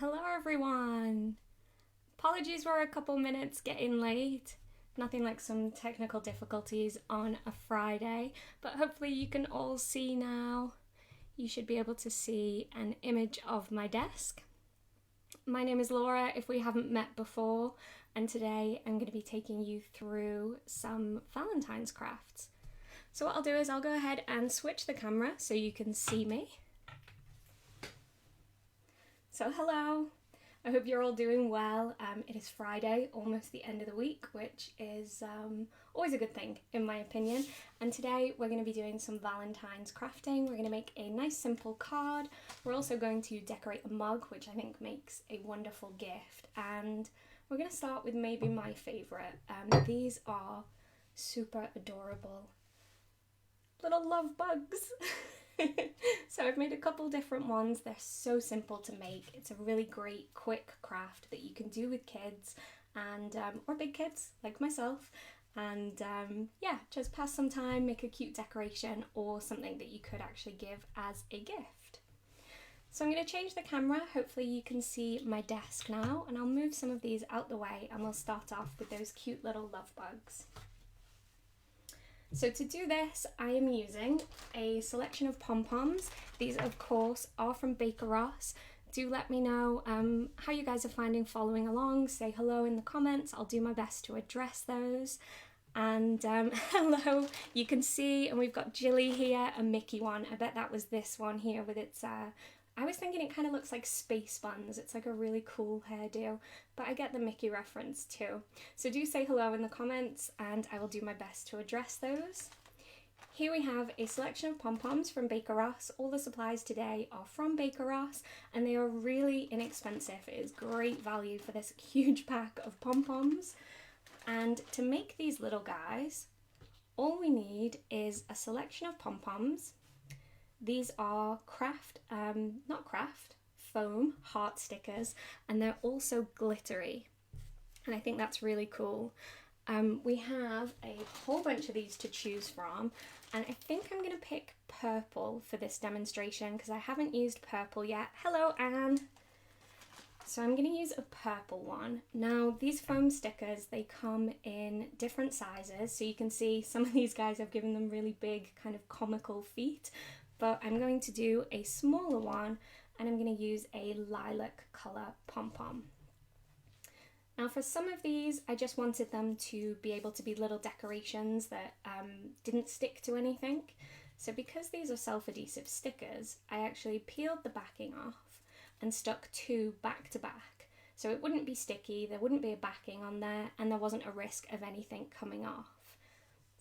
Hello everyone! Apologies we're a couple minutes getting late. Nothing like some technical difficulties on a Friday, but hopefully you can all see now. You should be able to see an image of my desk. My name is Laura, if we haven't met before, and today I'm going to be taking you through some Valentine's crafts. So what I'll do is I'll go ahead and switch the camera so you can see me. So hello, I hope you're all doing well. It is Friday, almost the end of the week, which is always a good thing in my opinion. And today we're going to be doing some Valentine's crafting. We're going to make a nice simple card. We're also going to decorate a mug, which I think makes a wonderful gift. And we're going to start with maybe my favourite. These are super adorable little love bugs. So I've made a couple different ones. They're so simple to make. It's a really great quick craft that you can do with kids and or big kids like myself, and yeah, just pass some time, make a cute decoration or something that you could actually give as a gift. So I'm going to change the camera. Hopefully you can see my desk now, and I'll move some of these out the way and we'll start off with those cute little love bugs. So to do this, I am using a selection of pom-poms. These, of course, are from Baker Ross. Do let me know how you guys are finding following along. Say hello in the comments. I'll do my best to address those. And hello, you can see, and we've got Jilly here, a Mickey one. I bet that was this one here with its I was thinking it kind of looks like space buns. It's like a really cool hairdo, but I get the Mickey reference too. So do say hello in the comments and I will do my best to address those. Here we have a selection of pom-poms from Baker Ross. All the supplies today are from Baker Ross and they are really inexpensive. It is great value for this huge pack of pom-poms. And to make these little guys, all we need is a selection of pom-poms. These are foam heart stickers, and they're also glittery. And I think that's really cool. We have a whole bunch of these to choose from, and I think I'm going to pick purple for this demonstration because I haven't used purple yet. Hello, Anne! So I'm going to use a purple one. Now, these foam stickers, they come in different sizes. So you can see some of these guys, I've given them really big kind of comical feet. But I'm going to do a smaller one and I'm going to use a lilac colour pom-pom. Now for some of these, I just wanted them to be able to be little decorations that didn't stick to anything. So because these are self-adhesive stickers, I actually peeled the backing off and stuck two back to back. So it wouldn't be sticky, there wouldn't be a backing on there, and there wasn't a risk of anything coming off.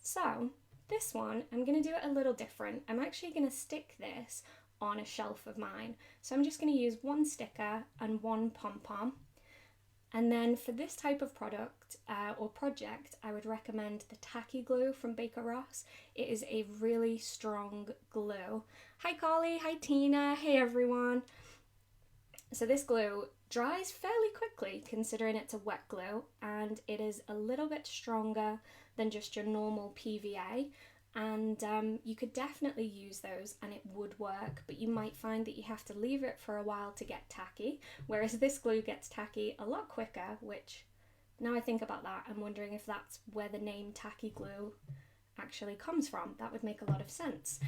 So this one, I'm going to do it a little different. I'm actually going to stick this on a shelf of mine. So I'm just going to use one sticker and one pom-pom. And then for this type of product or project, I would recommend the tacky glue from Baker Ross. It is a really strong glue. Hi Carly, hi Tina, hey everyone. So this glue dries fairly quickly considering it's a wet glue, and it is a little bit stronger than just your normal PVA, and you could definitely use those and it would work, but you might find that you have to leave it for a while to get tacky, whereas this glue gets tacky a lot quicker, which now I think about that, I'm wondering if that's where the name tacky glue actually comes from. That would make a lot of sense.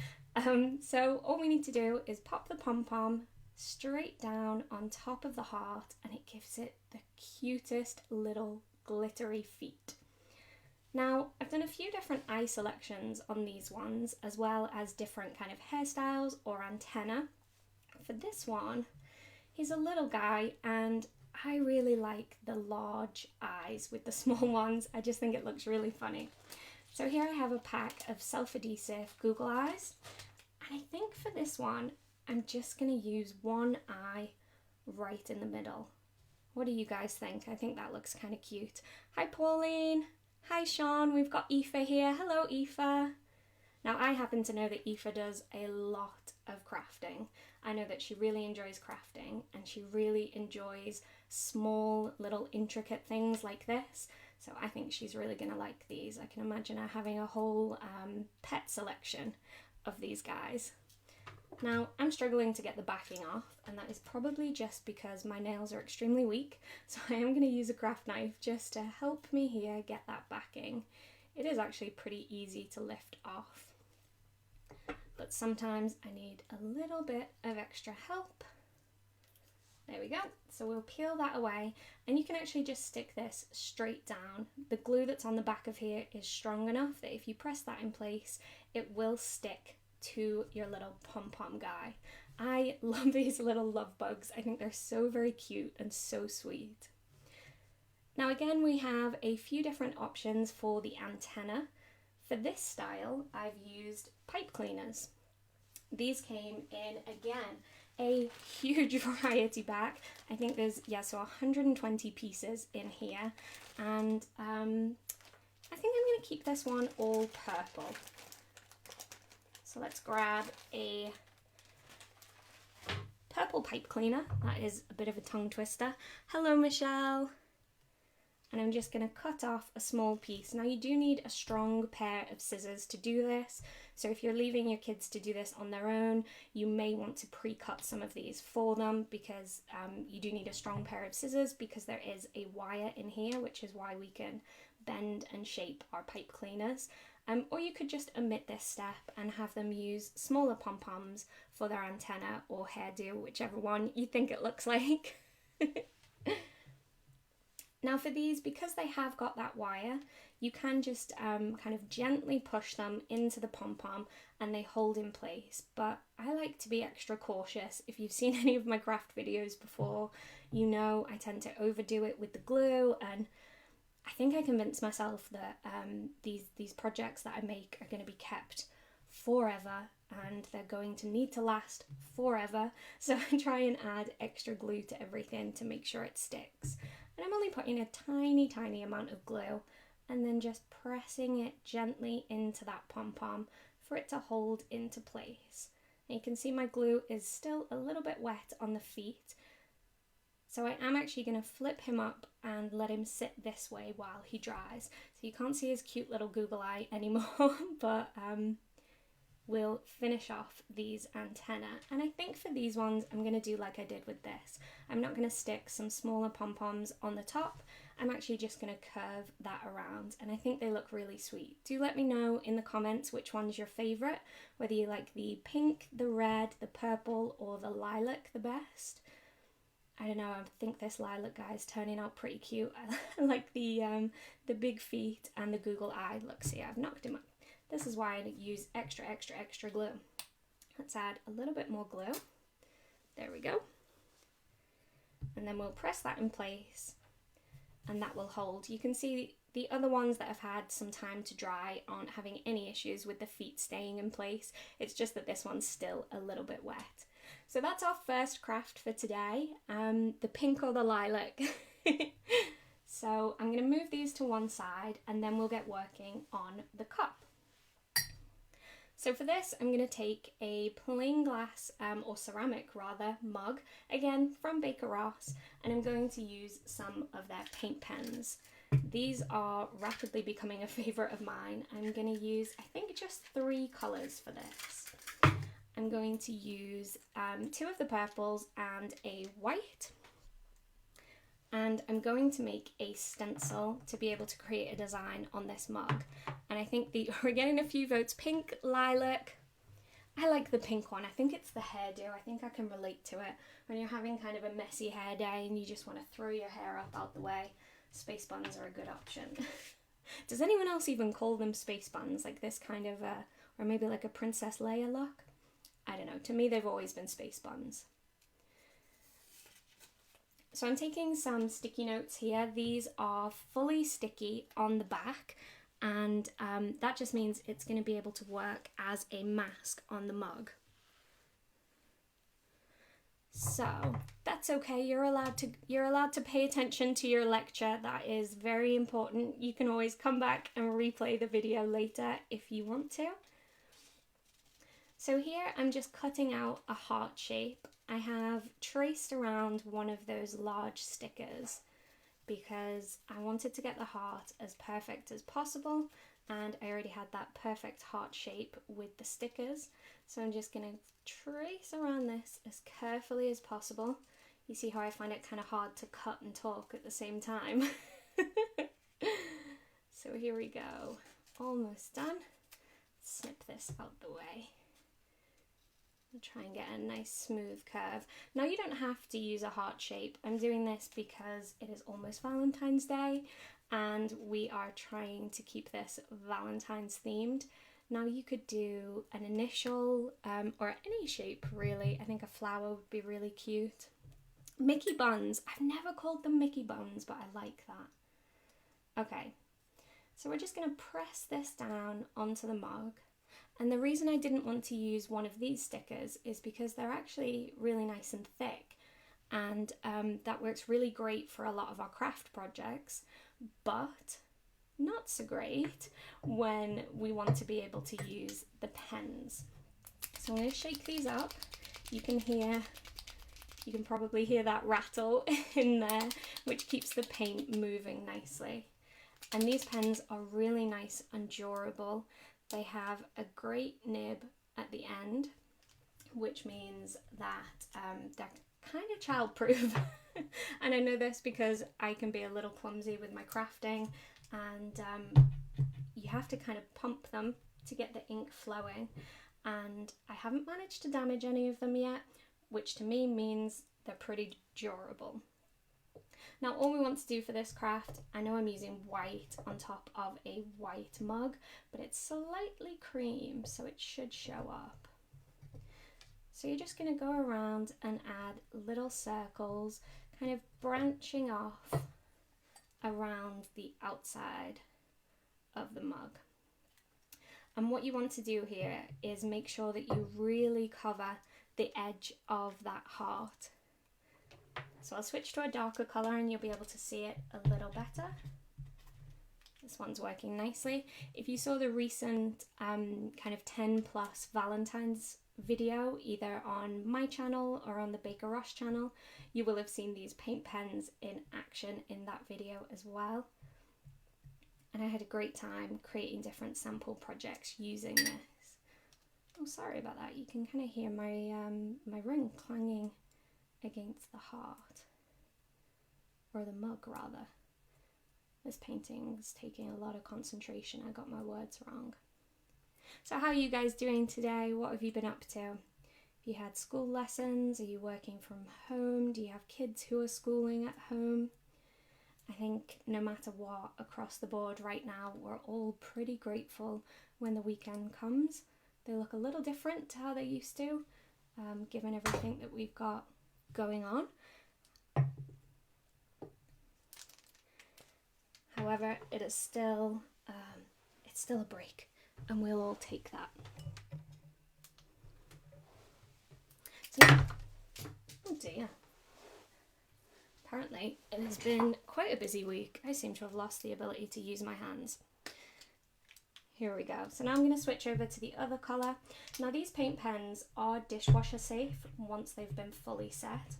So all we need to do is pop the pom-pom straight down on top of the heart and it gives it the cutest little glittery feet. Now I've done a few different eye selections on these ones as well as different kind of hairstyles or antenna. For this one, he's a little guy and I really like the large eyes with the small ones. I just think it looks really funny. So here I have a pack of self-adhesive Google eyes, and I think for this one I'm just going to use one eye right in the middle. What do you guys think? I think that looks kind of cute. Hi Pauline! Hi Sean! We've got Aoife here. Hello Aoife! Now I happen to know that Aoife does a lot of crafting. I know that she really enjoys crafting and she really enjoys small little intricate things like this. So I think she's really going to like these. I can imagine her having a whole pet selection of these guys. Now, I'm struggling to get the backing off, and that is probably just because my nails are extremely weak, so I am going to use a craft knife just to help me here get that backing. It is actually pretty easy to lift off, but sometimes I need a little bit of extra help. There we go. So we'll peel that away, and you can actually just stick this straight down. The glue that's on the back of here is strong enough that if you press that in place, it will stick to your little pom-pom guy. I love these little love bugs. I think they're so very cute and so sweet. Now again, we have a few different options for the antenna. For this style, I've used pipe cleaners. These came in, again, a huge variety pack. I think there's, so 120 pieces in here. And I think I'm going to keep this one all purple. So let's grab a purple pipe cleaner. That is a bit of a tongue twister. Hello, Michelle. And I'm just going to cut off a small piece. Now you do need a strong pair of scissors to do this. So if you're leaving your kids to do this on their own, you may want to pre-cut some of these for them, because you do need a strong pair of scissors, because there is a wire in here, which is why we can bend and shape our pipe cleaners. Or you could just omit this step and have them use smaller pom-poms for their antenna or hairdo, whichever one you think it looks like. Now for these, because they have got that wire, you can just kind of gently push them into the pom-pom and they hold in place. But I like to be extra cautious. If you've seen any of my craft videos before, you know I tend to overdo it with the glue, and I think I convinced myself that these projects that I make are going to be kept forever and they're going to need to last forever. So I try and add extra glue to everything to make sure it sticks. And I'm only putting a tiny, tiny amount of glue and then just pressing it gently into that pom-pom for it to hold into place. And you can see my glue is still a little bit wet on the feet. So I am actually going to flip him up and let him sit this way while he dries. So you can't see his cute little Google eye anymore, but we'll finish off these antenna. And I think for these ones, I'm going to do like I did with this. I'm not going to stick some smaller pom-poms on the top. I'm actually just going to curve that around, and I think they look really sweet. Do let me know in the comments which one's your favourite, whether you like the pink, the red, the purple, or the lilac the best. I don't know, I think this lilac guy is turning out pretty cute. I like the big feet and the Google eye. Look, see, I've knocked him up. This is why I use extra, extra, extra glue. Let's add a little bit more glue. There we go. And then we'll press that in place and that will hold. You can see the other ones that have had some time to dry aren't having any issues with the feet staying in place. It's just that this one's still a little bit wet. So that's our first craft for today, the pink or the lilac. So I'm going to move these to one side and then we'll get working on the cup. So for this, I'm going to take a plain glass, or ceramic rather, mug, again from Baker Ross, and I'm going to use some of their paint pens. These are rapidly becoming a favourite of mine. I'm going to use, I think, just 3 colours for this. I'm going to use 2 of the purples and a white. And I'm going to make a stencil to be able to create a design on this mug. And I think we're getting a few votes. Pink, lilac. I like the pink one. I think it's the hairdo. I think I can relate to it. When you're having kind of a messy hair day and you just want to throw your hair up out the way, space buns are a good option. Does anyone else even call them space buns? Like this kind of, or maybe like a Princess Leia look? I don't know. To me, they've always been space buns. So I'm taking some sticky notes here. These are fully sticky on the back, and that just means it's going to be able to work as a mask on the mug. So that's okay. You're allowed to pay attention to your lecture. That is very important. You can always come back and replay the video later if you want to. So here I'm just cutting out a heart shape. I have traced around one of those large stickers because I wanted to get the heart as perfect as possible, and I already had that perfect heart shape with the stickers. So I'm just going to trace around this as carefully as possible. You see how I find it kind of hard to cut and talk at the same time. So here we go, almost done. Snip this out the way. I'll try and get a nice smooth curve. Now you don't have to use a heart shape. I'm doing this because it is almost Valentine's Day and we are trying to keep this Valentine's themed. Now you could do an initial or any shape really. I think a flower would be really cute. Mickey buns. I've never called them Mickey buns, but I like that. Okay, so we're just going to press this down onto the mug. And the reason I didn't want to use one of these stickers is because they're actually really nice and thick. And that works really great for a lot of our craft projects, but not so great when we want to be able to use the pens. So I'm going to shake these up. You can probably hear that rattle in there, which keeps the paint moving nicely. And these pens are really nice and durable. They have a great nib at the end, which means that they're kind of childproof. And I know this because I can be a little clumsy with my crafting, and you have to kind of pump them to get the ink flowing. And I haven't managed to damage any of them yet, which to me means they're pretty durable. Now all we want to do for this craft, I know I'm using white on top of a white mug, but it's slightly cream, so it should show up. So you're just going to go around and add little circles, kind of branching off around the outside of the mug. And what you want to do here is make sure that you really cover the edge of that heart. So I'll switch to a darker colour and you'll be able to see it a little better. This one's working nicely. If you saw the recent kind of 10 plus Valentine's video, either on my channel or on the Baker Ross channel, you will have seen these paint pens in action in that video as well. And I had a great time creating different sample projects using this. Oh, sorry about that. You can kind of hear my my ring clanging against the heart, or the mug rather. This painting's taking a lot of concentration. I got my words wrong. So how are you guys doing today? What have you been up to? Have you had school lessons? Are you working from home? Do you have kids who are schooling at home? I think no matter what, across the board right now, we're all pretty grateful when the weekend comes. They look a little different to how they used to, given everything that we've got going on. However, it is still, it's still a break, and we'll all take that. So, oh dear. Apparently, it has been quite a busy week. I seem to have lost the ability to use my hands. Here we go. So now I'm going to switch over to the other colour. Now these paint pens are dishwasher safe once they've been fully set.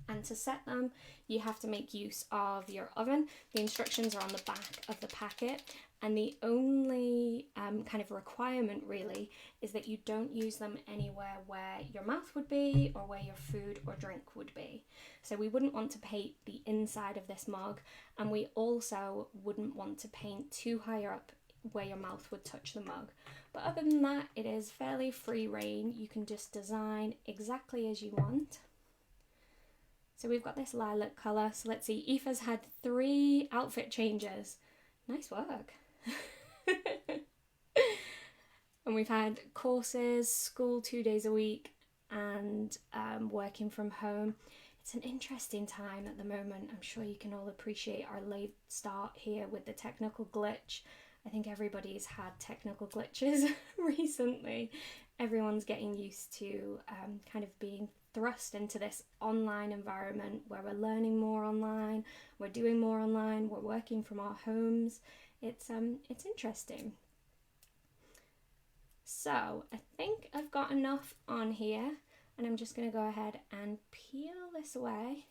And to set them, you have to make use of your oven. The instructions are on the back of the packet. And the only kind of requirement really is that you don't use them anywhere where your mouth would be or where your food or drink would be. So we wouldn't want to paint the inside of this mug, and we also wouldn't want to paint too high up where your mouth would touch the mug. But other than that, it is fairly free reign. You can just design exactly as you want. So we've got this lilac colour. So let's see, Aoife's had 3 outfit changes. Nice work. And we've had courses, school 2 days a week, and working from home. It's an interesting time at the moment. I'm sure you can all appreciate our late start here with the technical glitch. I think everybody's had technical glitches recently. Everyone's getting used to kind of being thrust into this online environment where we're learning more online, we're doing more online, we're working from our homes. It's interesting. So I think I've got enough on here, and I'm just going to go ahead and peel this away.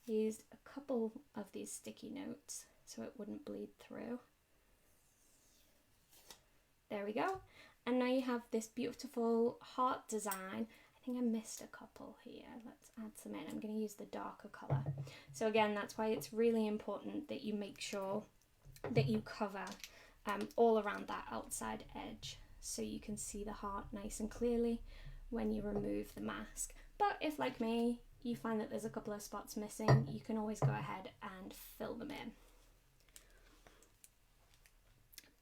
I used a couple of these sticky notes so it wouldn't bleed through. There we go. And now you have this beautiful heart design. I think I missed a couple here. Let's add some in. I'm going to use the darker colour. So again, that's why it's really important that you make sure that you cover all around that outside edge so you can see the heart nice and clearly when you remove the mask. But if, like me, you find that there's a couple of spots missing, you can always go ahead and fill them in.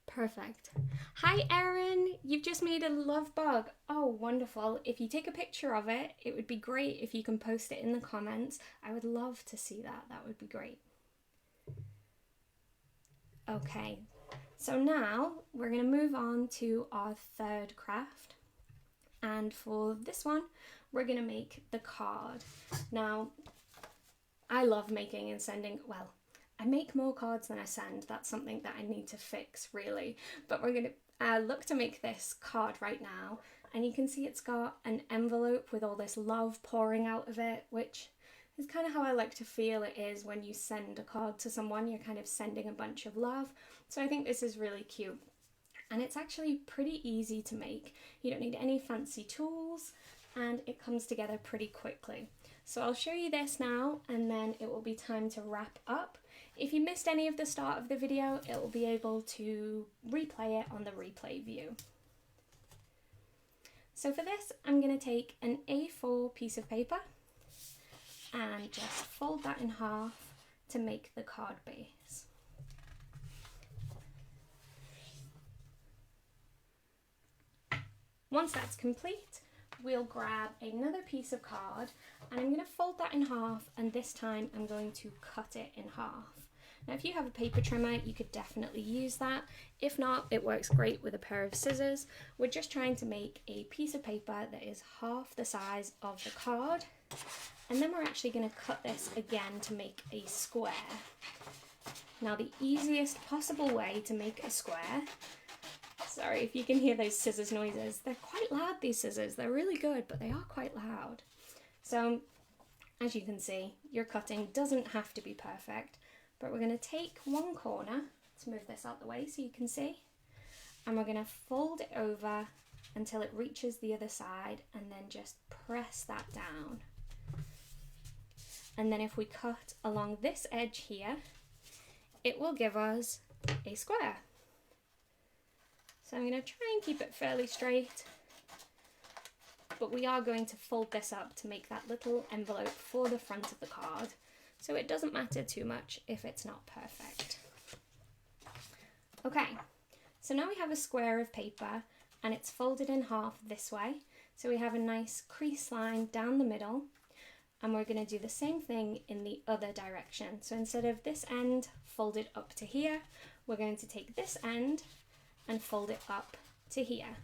Perfect. Hi Erin, you've just made a love bug. Oh, wonderful. If you take a picture of it, it would be great if you can post it in the comments. I would love to see that. That would be great. Okay, so now we're going to move on to our third craft. And for this one, we're going to make the card. Now, I love making and sending, well, I make more cards than I send. That's something that I need to fix, really. But we're going to look to make this card right now. And you can see it's got an envelope with all this love pouring out of it, which is kind of how I like to feel it is when you send a card to someone. You're kind of sending a bunch of love. So I think this is really cute. And it's actually pretty easy to make. You don't need any fancy tools, and it comes together pretty quickly. So I'll show you this now, and then it will be time to wrap up. If you missed any of the start of the video, it will be able to replay it on the replay view. So for this, I'm going to take an A4 piece of paper and just fold that in half to make the card base. Once that's complete, we'll grab another piece of card and I'm going to fold that in half, and this time I'm going to cut it in half. Now if you have a paper trimmer, you could definitely use that. If not, it works great with a pair of scissors. We're just trying to make a piece of paper that is half the size of the card, and then we're actually going to cut this again to make a square. Now the easiest possible way to make a square, sorry if you can hear those scissors noises, they're quite loud, these scissors. They're really good, but they are quite loud. So as you can see, your cutting doesn't have to be perfect, but we're going to take one corner, let's move this out the way so you can see, and we're going to fold it over until it reaches the other side, and then just press that down. And then if we cut along this edge here, it will give us a square. So I'm going to try and keep it fairly straight, but we are going to fold this up to make that little envelope for the front of the card. So it doesn't matter too much if it's not perfect. Okay, so now we have a square of paper and it's folded in half this way. So we have a nice crease line down the middle, and we're going to do the same thing in the other direction. So instead of this end folded up to here, we're going to take this end and fold it up to here.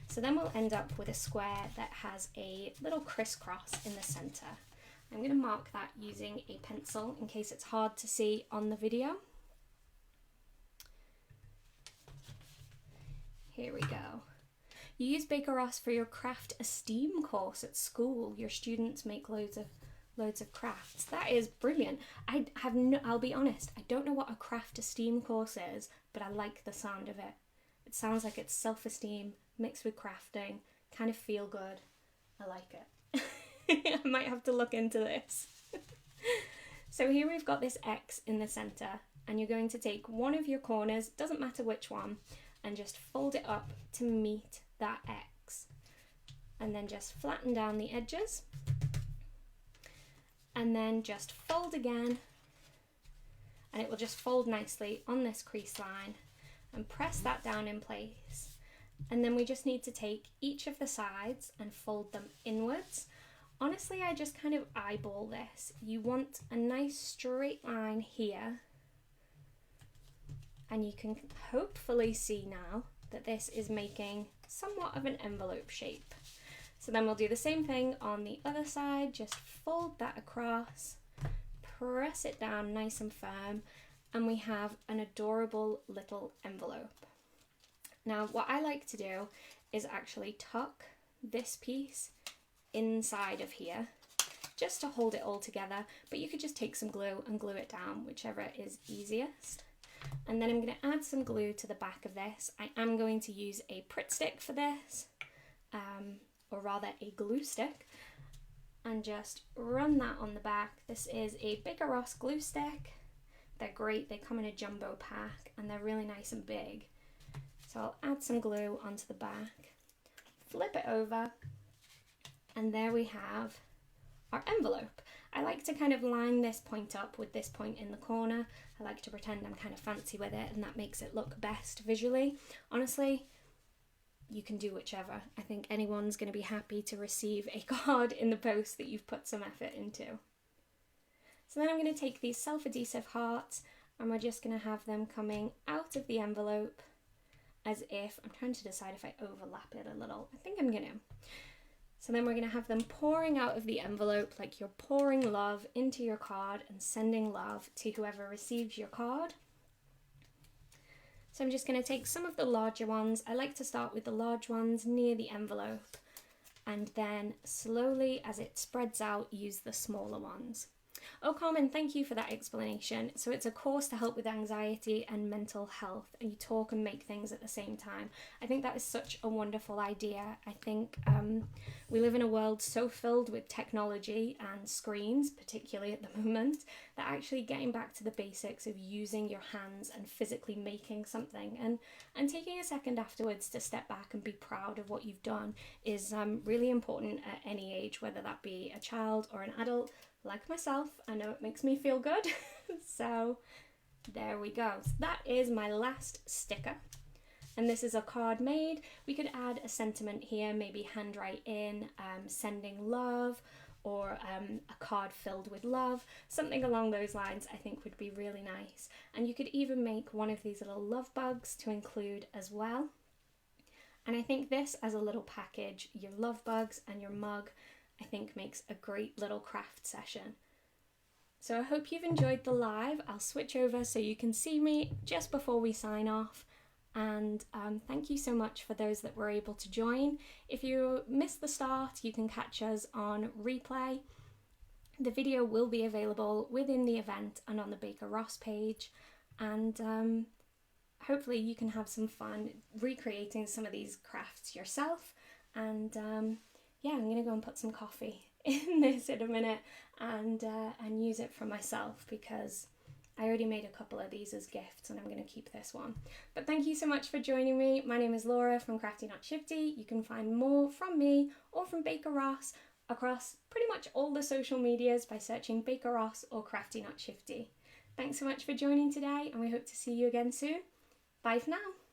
So then we'll end up with a square that has a little crisscross in the center. I'm going to mark that using a pencil in case it's hard to see on the video. Here we go. You use Baker Ross for your craft esteem course at school. Your students make loads of crafts. That is brilliant. I'll be honest, I don't know what a craft esteem course is, but I like the sound of it. It sounds like it's self-esteem mixed with crafting, kind of feel good. I like it. I might have to look into this. So here we've got this X in the center, and you're going to take one of your corners, doesn't matter which one, and just fold it up to meet that X. And then just flatten down the edges. And then just fold again, and it will just fold nicely on this crease line, and press that down in place. And then we just need to take each of the sides and fold them inwards. Honestly, I just kind of eyeball this. You want a nice straight line here, and you can hopefully see now that this is making somewhat of an envelope shape. So then we'll do the same thing on the other side, just fold that across, press it down nice and firm, and we have an adorable little envelope. Now what I like to do is actually tuck this piece inside of here just to hold it all together, but you could just take some glue and glue it down, whichever is easiest. And then I'm going to add some glue to the back of this. I am going to use a Pritt stick for this, or rather a glue stick, and just run that on the back. This is a Baker Ross glue stick. They're great, they come in a jumbo pack and they're really nice and big. So I'll add some glue onto the back, flip it over, and there we have our envelope. I like to kind of line this point up with this point in the corner. I like to pretend I'm kind of fancy with it, and that makes it look best visually. Honestly, you can do whichever. I think anyone's going to be happy to receive a card in the post that you've put some effort into. So then I'm going to take these self-adhesive hearts and we're just going to have them coming out of the envelope as if, I'm trying to decide if I overlap it a little. I think I'm going to. So then we're going to have them pouring out of the envelope like you're pouring love into your card and sending love to whoever receives your card. So I'm just going to take some of the larger ones. I like to start with the large ones near the envelope and then slowly as it spreads out use the smaller ones. Oh Carmen, thank you for that explanation. So it's a course to help with anxiety and mental health, and you talk and make things at the same time. I think that is such a wonderful idea. I think we live in a world so filled with technology and screens, particularly at the moment, that actually getting back to the basics of using your hands and physically making something and taking a second afterwards to step back and be proud of what you've done is really important at any age, whether that be a child or an adult. Like myself, I know it makes me feel good. So there we go. So that is my last sticker. And this is a card made. We could add a sentiment here, maybe handwrite in, sending love, or a card filled with love. Something along those lines I think would be really nice. And you could even make one of these little love bugs to include as well. And I think this as a little package, your love bugs and your mug, I think makes a great little craft session. So I hope you've enjoyed the live. I'll switch over so you can see me just before we sign off. And thank you so much for those that were able to join. If you missed the start, you can catch us on replay. The video will be available within the event and on the Baker Ross page. And hopefully you can have some fun recreating some of these crafts yourself. And yeah, I'm going to go and put some coffee in this in a minute and use it for myself because I already made a couple of these as gifts and I'm going to keep this one. But thank you so much for joining me. My name is Laura from Crafty Not Shifty. You can find more from me or from Baker Ross across pretty much all the social medias by searching Baker Ross or Crafty Not Shifty. Thanks so much for joining today and we hope to see you again soon. Bye for now.